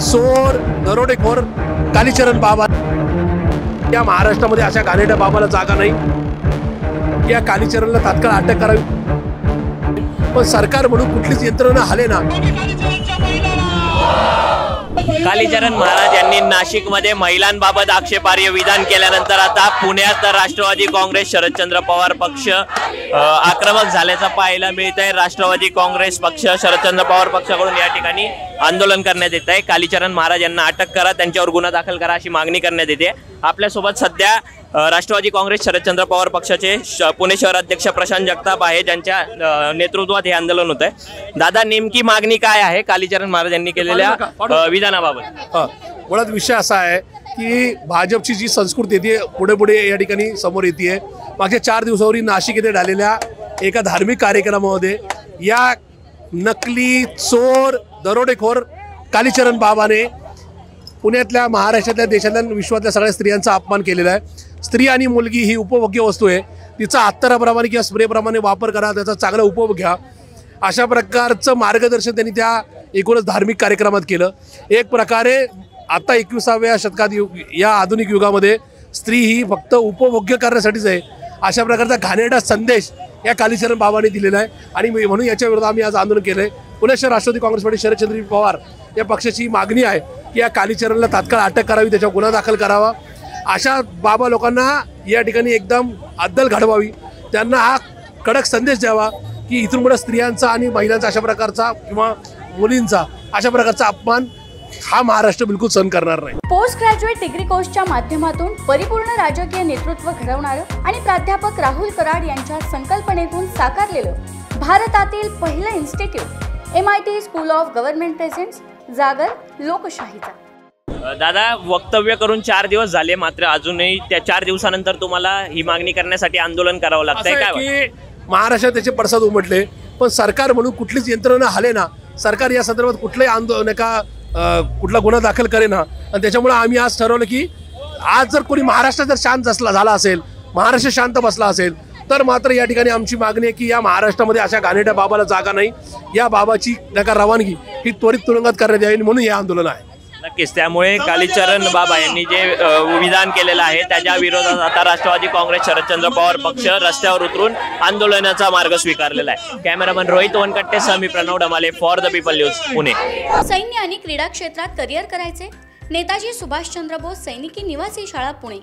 चोर दरोडेखोर कालीचरण बाबा या महाराष्ट्रामध्ये अशा घाणेरड्या बाबाला जागा नाही। या कालीचरणला तात्काळ अटक करावी, पण सरकार म्हणून कुठलीच यंत्रणा हलेना। कालीचरण महाराज यांनी नाशिकमध्ये महिलांबाबत आक्षेपार्ह विधान केल्यानंतर आता पुण्यात राष्ट्रवादी काँग्रेस शरदचंद्र पवार पक्ष आक्रमक झाल्याचं पाहायला मिळत आहे। राष्ट्रवादी काँग्रेस पक्ष शरदचंद्र पवार पक्षाकडून या ठिकाणी आंदोलन करण्यात येत आहे। कालीचरण महाराज यांना अटक करा, त्यांच्यावर गुन्हा दाखल करा अशी मागणी करण्यात येते। आपल्यासोबत सध्या राष्ट्रवादी काँग्रेस शरदचंद्र पवार पक्षाचे पुणे शहराध्यक्ष प्रशांत जगताप आहे, ज्यांच्या नेतृत्वात हे आंदोलन होत आहे। दादा, नेमकी मागणी काय आहे कालीचरण महाराज यांनी केलेल्या विधानाबाबत? मुळात विषय असा आहे की भाजपची जी संस्कृती येते पुढे पुढे या ठिकाणी समोर येते। मागच्या 4 दिवसावरी नाशिक येथे झालेल्या एका धार्मिक कार्यक्रमामध्ये या नकली चोर दरोडेखोर कालीचरण बाबाने पुण्यातल्या, महाराष्ट्रातल्या, देशातल्या, विश्वातल्या सगळ्या स्त्रियांचा अपमान केलेला आहे। स्त्री आणि मुलगी ही उपभोग्य वस्तू आहे, तिचा अत्तराप्रमाणे किंवा स्प्रेप्रमाणे वापर करा, त्याचा चांगला उपभोग घ्या, अशा प्रकारचं मार्गदर्शन त्यांनी त्या एकूणच धार्मिक कार्यक्रमात केलं। एक प्रकारे आता 21व्या शतकात या आधुनिक युगामध्ये स्त्री ही फक्त उपभोग्य करण्यासाठीच आहे, अशा प्रकारचा घाणेरडा संदेश या कालीचरण बाबांनी दिलेला आहे। आणि म्हणून याच्या विरोधात आम्ही आज आंदोलन केलं आहे। पुणे शहर राष्ट्रवादी काँग्रेस पार्टी शरदचंद्र पवार या पक्षाची मागणी आहे की या कालीचरणला तात्काळ अटक करावी, त्याच्यावर गुन्हा दाखल करावा, अशा बाबा लोकांना या ठिकाणी एकदम अद्दल घडवावी, त्यांना हा कडक संदेश द्यावा की इथून पुढे स्त्रियांचा आणि महिलांचा अशा प्रकारचा किंवा मुलींचा अशा प्रकारचा अपमान हा महाराष्ट्र बिलकुल सहन करणार नाही। पोस्ट ग्रॅज्युएट डिग्री कोर्सच्या माध्यमातून परिपूर्ण राजकीय नेतृत्व घडवणारं आणि प्राध्यापक राहुल कराड यांच्या संकल्पनेतून साकारलेलं भारतातील पहिलं institute MIT school of government presents जागर लोकशाहीचा। दादा, वक्तव्य करून 4 दिवस झाले, मात्र अजूनही त्या 4 दिवसानंतर तुम्हाला ही मागणी करण्यासाठी आंदोलन करावं लागतंय काय? महाराष्ट्रात त्याचे पडसाद उमटले, पण सरकार म्हणून कुठलीच यंत्रणा हलेना। सरकार या संदर्भात कुठलंही आंदोलन कुठला गुन्हा दाखल करेना, आणि त्याच्यामुळे आम्ही आज ठरवलं की आज जर कोणी महाराष्ट्र जर शांत झाला असेल, महाराष्ट्र शांत बसला असेल, तर मात्र या ठिकाणी आमची मागणी आहे की या महाराष्ट्रामध्ये अशा घाणेरड्या बाबाला जागा नाही। या बाबाची रवानगी ही त्वरित तुरुंगात करण्यात यावी, म्हणून हे आंदोलन आहे। नक्कीच, त्यामुळे कालीचरण बाबा यांनी जे विधान केलेलं आहे त्याच्या विरोधात आता राष्ट्रवादी काँग्रेस शरदचंद्र पवार पक्ष रस्त्यावर उतरून आंदोलनाचा मार्ग स्वीकारलेला आहे। कॅमेरामन रोहित वनकट्टे, मी Pranav Damale, for the People News, Pune. सैन्य आणि क्रीडा क्षेत्रात करिअर करायचे? नेताजी सुभाषचंद्र बोस सैनिकी निवासी शाळा पुणे।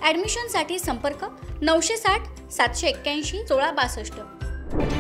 ॲडमिशनसाठी संपर्क 960 781 1662।